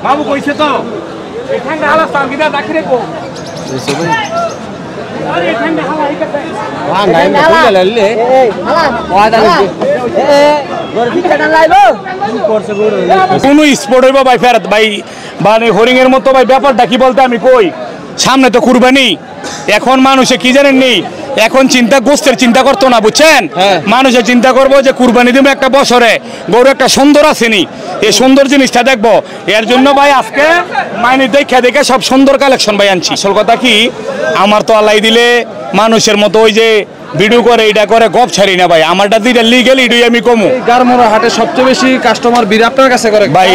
বাবু কইছে তো কোন স্পোর্ট হইব ভাই ফেরত ভাই মানে হরিং এর মতো ভাই ব্যাপারটা কি বলতে আমি কই সামনে তো কুরবানি এখন মানুষে কি জানেন নি এখন চিন্তা গোস্তের চিন্তা করতো না বুঝছেন মানুষে চিন্তা করবো যে কুরবানি দিব একটা বছরে গরু একটা সুন্দর আসেনি এই সুন্দর জিনিসটা দেখবো এর জন্য ভাই আজকে মাইনে দেখে দেখে সব সুন্দর কালেকশন ভাই আনছি আসল কথা কি আমার তো আল্লাহ দিলে মানুষের মতো ওই যে ভিডিও করে এটা করে গপ ছাড়ি না ভাই আমারটা যেটা লিগেল এটাই আমি কমু গারমোড়া হাটে সবচেয়ে বেশি কাস্টমার ভিড় আপনার কাছে করে ভাই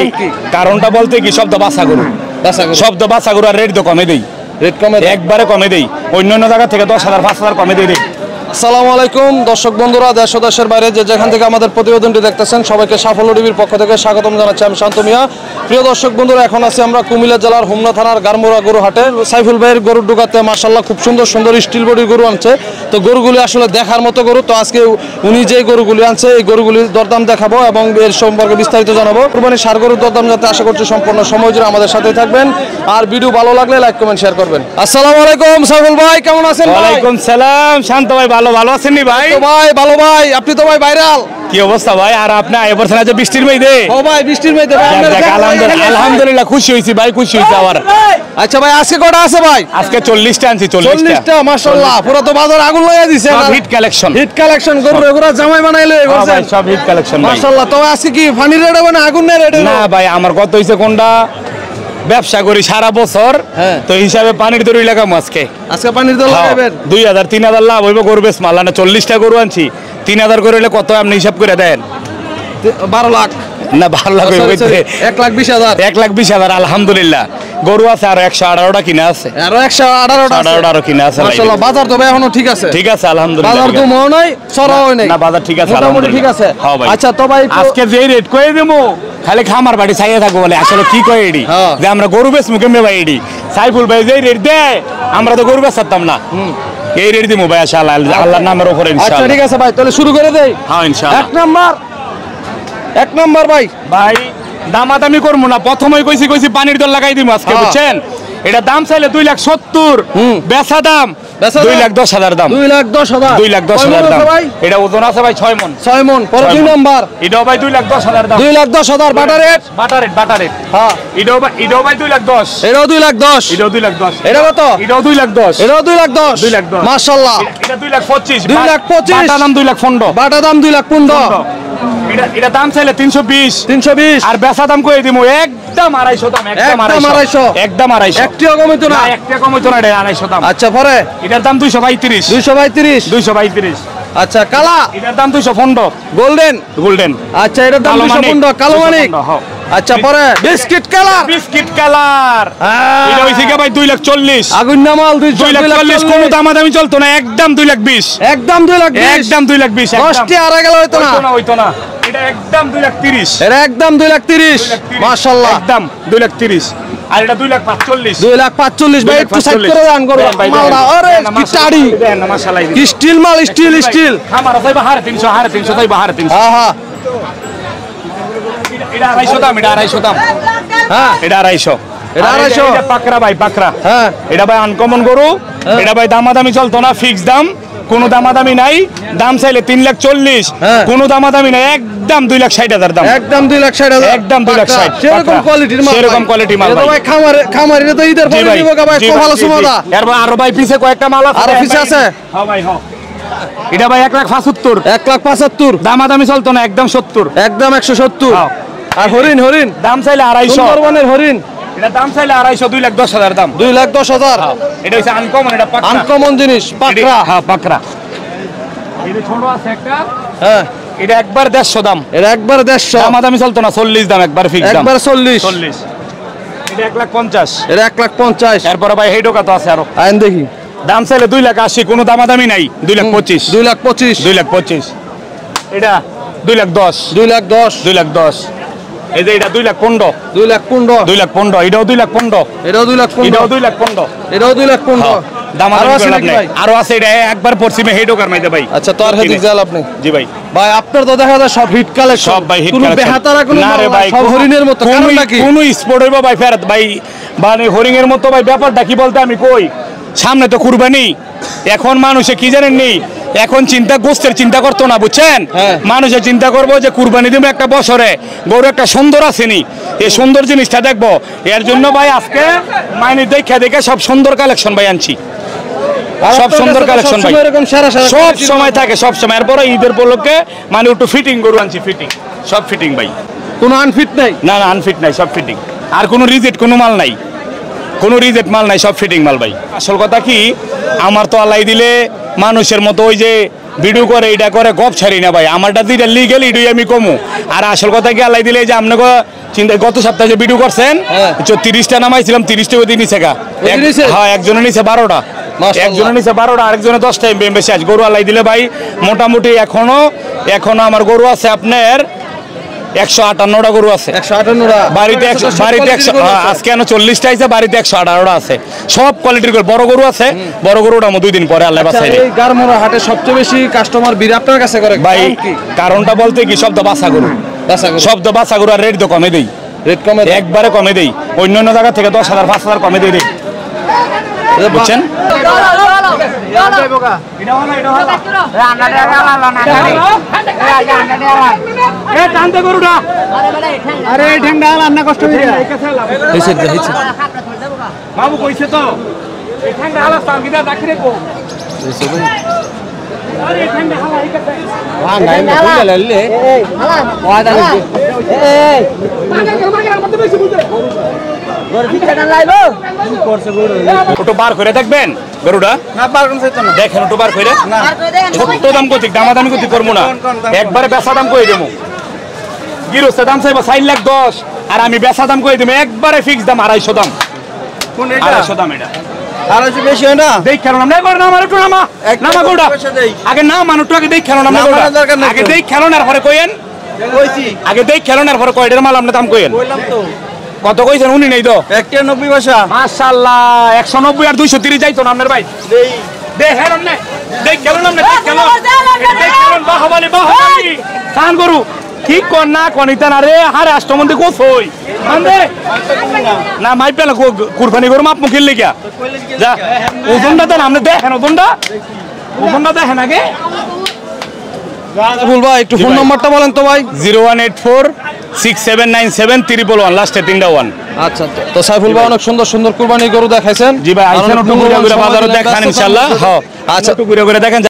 কারণটা বলতে কি শব্দ বাসা গরু শব্দ বাসা গরু আর রেট তো কমে দেই রেট কমে একবারে কমে দেই অন্যান্য জায়গা থেকে 10,000 5,000 কমে দেই আসসালামু আলাইকুম দর্শক বন্ধুরা দেশ ও দেশের বাইরে যে যেখান থেকে আমাদের প্রতিবেদনটি দেখতেছেন সবাইকে সাফল্য টিভির পক্ষ থেকে স্বাগতম জানাচ্ছি আমি শান্ত মিয়া প্রিয় দর্শক বন্ধুরা এখন আছি আমরা কুমিল্লা জেলার হোমনা থানার গারমোড়া গরু হাটে সাইফুল ভাইয়ের গরুর ডুকাতে মাশাআল্লাহ খুব সুন্দর সুন্দর স্টিল বডির গরু আনছে তো গরুগুলি আসলে দেখার মতো গরু তো আজকে উনি যে গরুগুলি আনছে এই গরুগুলির দরদাম দেখাবো এবং এর সম্পর্কে বিস্তারিত জানাবো কুরবানি সার গরুর দরদাম যাতে আশা করছি সম্পূর্ণ সময় জুড়ে আমাদের সাথেই থাকবেন আর ভিডিও ভালো লাগলে লাইক কমেন্ট শেয়ার করবেন আসসালামু আলাইকুম সাইফুল ভাই কেমন আছেন ওয়ালাইকুম সালাম শান্ত ভাই ভালো আছেন নি ভাই তো ভাই ভালো ভাই আপনি তো ভাই ভাইরাল কি অবস্থা ভাই আর আপনি এবার যে বৃষ্টির মধ্যে ও ভাই বৃষ্টির মধ্যে আলহামদুলিল্লাহ খুশি হইছি ভাই খুশি হইছি আবার আচ্ছা ভাই আজকে কটা আছে ভাই আজকে 40টা আনছি 40টা মাশাআল্লাহ পুরো তো বাজার আগুন লাগিয়ে দিয়েছে হিট কালেকশন গরু পুরো জামাই বানাইলে ভাই সব হিট কালেকশন মাশাআল্লাহ তো আজকে কি ফানি রেড হবে না আগুন রেড না ভাই আমার কত হইছে কোনটা ব্যবসা করি সারা বছর তো হিসাবে পানির দড়ি লাগাম আজকে পানির দড়ি লাগাবেন 2000 3000 লাভ হইব গরু বেশ মাল না 40টা গরু আনছি 3000 করে হলে কত আপনি হিসাব করে দেন 12 লাখ না 12 লাখ হইব 1,20,000 1,20,000 আলহামদুলিল্লাহ গরু আছে আর 118টা কিনা আছে আরো 118টা কিনা আছে মাশাআল্লাহ বাজার তো ভাই এখনো ঠিক আছে আলহামদুলিল্লাহ বাজার তো মনে নাই সরাও নাই না বাজার ঠিক আছে মোটামুটি ঠিক আছে আচ্ছা তো ভাই আজকে যে রেট কই দেবো খালি খামার বাড়ি চাইয়া থাকবো বলে আসলে কি কই এডি যে আমরা গরু বেশ মুখে মে ভাই এডি সাইফুল ভাই যে রেট দেয় আমরা তো গরু বেচতাম না এই রেট দিমু ভাই ইনশাআল্লাহ আল্লাহর নামের উপরে ইনশাআল্লাহ আচ্ছা ঠিক আছে ভাই তাহলে শুরু করে দেই হ্যাঁ ইনশাআল্লাহ এক নাম্বার ভাই দামাদামি করবো না প্রথমেই কইছি পানির দল লাগাই দিমু আজকে বুঝছেন এটা দাম চাইলে 2,70,000 বেচা দাম 2,10,000 দাম 2,10,000 দাম এটা ওজন আছে ভাই 6 মণ পরে দুই নাম্বার এটাও ভাই 2,10,000 দাম 2,10,000 বাটা রেট হ্যাঁ এটাও ভাই 2,10,000 এটাও 2,10,000 এটাও 2,10,000 এটা কত এটাও 2,10,000 এটাও 2,10,000 মাশাআল্লাহ এটা 2,25,000 2,25,000 বাটা দাম 2,15,000 বাটা দাম 2,15,000 এটা দাম চাইলে 320 আর বেচা দাম কই দিমু একদম 250 দাম একদম 250 একটিও কমইতো না এটা 250 দাম আচ্ছা পরে এটার দাম 232 আচ্ছা কালা এটার দাম 215 গোল্ডেন আচ্ছা এটার দাম 215 কালো মানিক আচ্ছা পরে বিস্কিট কালার এটা হইছে কি ভাই 2,40,000 আগুন নামাল 2,40,000 কোনো দামাদামি চলতো না একদম 2,20,000 একদম 2,20,000 10টি আড়া গেল হইতো না এটা একদম 2,30,000 এটা একদম 2,30,000 মাশাআল্লাহ একদম 2,30,000 আর এটা 2,45,000 ভাই একটু সাইড করে দান করো মালটা আরে কি টাড়ি দেন না মাশাআল্লাহ কি স্টিল মাল স্টিল আমার আছে 350 তাই 350 হ্যাঁ হ্যাঁ এটা 250 দাম হ্যাঁ এটা 250 এটা পাকরা হ্যাঁ এটা ভাই আনকমন গরু এটা ভাই দামাদামি চলতো না ফিক্স দাম কোনো দামাদামি নাই দাম চাইলে 3,40,000 কোনো দামাদামি নাই একদম 2,60,000 দাম একদম 2,60,000 একদম 2,60,000 সেরকম কোয়ালিটির মাল ভাই খামারে তো ঈদের পরে দিব ভাই খুব ভালো সুমদা এরপর আরো ভাই পিছে কয়েকটা মাল আছে আর পিছে আছে হ্যাঁ ভাই হ্যাঁ এটা ভাই 1,75,000 দামাদামি চলতো না একদম 70 একদম 170 আর হরিণ দাম চাইলে 250 সুন্দরবনের হরিণ এটা দাম চাইলে 250 2,10,000 দাম 2,10,000 এটা হচ্ছে আনকমন এটা পাকরা আনকমন জিনিস পাকরা হ্যাঁ পাকরা এটা ছোট আছে একটা হ্যাঁ এটা একবার 150 দাম এটা একবার 150 দামাদামি চলতো না 40 দাম একবার ফিক্স দাম একবার 40 এটা 1,50,000 এটা 1,50,000 এরপর ভাই হেডো কত আছে আরো আইন দেখি দাম চাইলে 2,80,000 কোনো দামাদামি নাই 2,25,000 এটা 2,10,000 এই যে এটা 2,15,000 2,15,000 এটাও 2,15,000 এটাও 2,15,000 এটাও 2,15,000 এটাও 2,15,000 দামাদামি করে লাভ নাই। আরো আছে এটা একবার পশ্চিমে হেড ওকার মাইতে ভাই। আচ্ছা তো আর হেদিক জাল আপনি জি ভাই। ভাই আপনার তো দেখা যায় সব হিট কালেকশন, সব ভাই হিট কোনো কালেকশন। বেহাতারা কোনো না রে ভাই, সব হরিণের মতো, কারণটা কি? কোন স্পোর্ট হইবো ভাই ফেরত ভাই, মানে হরিং এর মতো ভাই। ব্যাপারটা কি বলতে আমি কই, সামনে তো কুরবানি, এখন মানুষে কি জানেন নি, এখন চিন্তা গোস্তের চিন্তা করতো না বুঝছেন। মানুষে চিন্তা করবো যে কুরবানি দিব একটা বছরে, গরু একটা সুন্দর আসেনি, এই সুন্দর জিনিসটা দেখবো। এর জন্য ভাই আজকে মাইনে দেখে দেখে সব সুন্দর কালেকশন ভাই আনছি, সব সুন্দর কালেকশন ভাই, সব সময় থাকে, সব সময়। এরপরে ঈদের উপলক্ষে মানে একটু ফিটিং গরু আনছি, ফিটিং, সব ফিটিং ভাই, কোনো আনফিট নাই? না না আনফিট নাই, সব ফিটিং। আর কোনো রিজেক্ট কোনো মাল নাই, কোনো রিজেক্ট মাল নাই, সব ফিটিং মাল ভাই। আসল কথা কি, আমার তো আল্লাহ দিলে মানুষের মতো ওই যে ভিডিও করে এটা করে গপ ছাড়ি না ভাই, আমারটা যেটা লিগেল এটাই আমি কমু। আর আসল কথা কি, আল্লাহ দিলে যে আপনাকে চিন্তা, গত সপ্তাহে যে ভিডিও করছেন 30টা নামাইছিলাম, 30টা ওই দিন নিচে গা। হ্যাঁ একজনের নিচে 12টা, একজনের নিচে 12টা, আরেকজনের 10টা বেশি আছে গরু আল্লাহ দিলে ভাই। মোটামুটি এখনো আমার গরু আছে আপনার 158টা গরু আছে। 158টা বাড়িতে 100, আজকে 40টা আছে, বাড়িতে 118টা আছে, সব কোয়ালিটির গরু। বড় গরু আছে, বড় গরুটা 2 দিন পরে আল্লাহ বাঁচাই। এই গারমোরা হাটে সবচেয়ে বেশি কাস্টমার ভিড় আপনার কাছে করে ভাই কারণটা বলতে কি, শব্দ বাসা গরু, শব্দ বাসা গরু। আর রেট তো কমে দেই, রেট কমে একবারে কমে দেই, অন্য জায়গা থেকে 10,000 5,000 কমে দেই, বুঝছেন। বাবু কইছে তো একটু বার করে দেখবেন গরুটা, দেখেন একটু বার করে। ছোট্ট দাম কত, দামাদামি কত করবো না, একবারে বেচা দাম কই দেবো। গিরস্তে দাম চাইবো 4,10,000, আর আমি বেচা দাম কই দেবো একবারে ফিক্স দাম 250 দাম। 250 দাম এটা, 250 বেশি হয় না? দেখ খেলো নাম, একবার নাম, আর একটু নামা নামা গরুটা আগে, নাম মানুষ আগে দেখ খেলো নাম, আগে দেখ খেলো না, পরে কইেন আগে দেখ খেলো না, পরে কয়টার মাল আপনার দাম কইেন। কত কইছেন উনি নেই তো? 190 পয়সা। মাশাআল্লাহ 190 আর 230 যাইতো না আপনার ভাই। দেখেন আপনি, দেখ খেলো না, দেখ খেলো, দেখ খেলো, বাহাবালি বাহাবালি কান গরু ঠিক কর না কনিতা না রে। হারে অষ্টমন্দি কোস হই মানে না মাইপে না কুরবানি গরু মাপ মুখিল লিখা যা। ওজনটা দেন আপনি, দেখেন ওজনটা, ওজনটা দেখেন আগে। সাইফুল ভাই একটু ফোন নাম্বারটা বলেন তো ভাই। 01846797311 লাস্টে 3টা 1। আচ্ছা তো সাইফুল ভাই অনেক সুন্দর সুন্দর কুরবানি গরু দেখাইছেন। জি ভাই আইছেন, একটু ঘুরে ঘুরে বাজারে দেখান ইনশাআল্লাহ। হ্যাঁ আচ্ছা একটু ঘুরে ঘুরে দেখেন।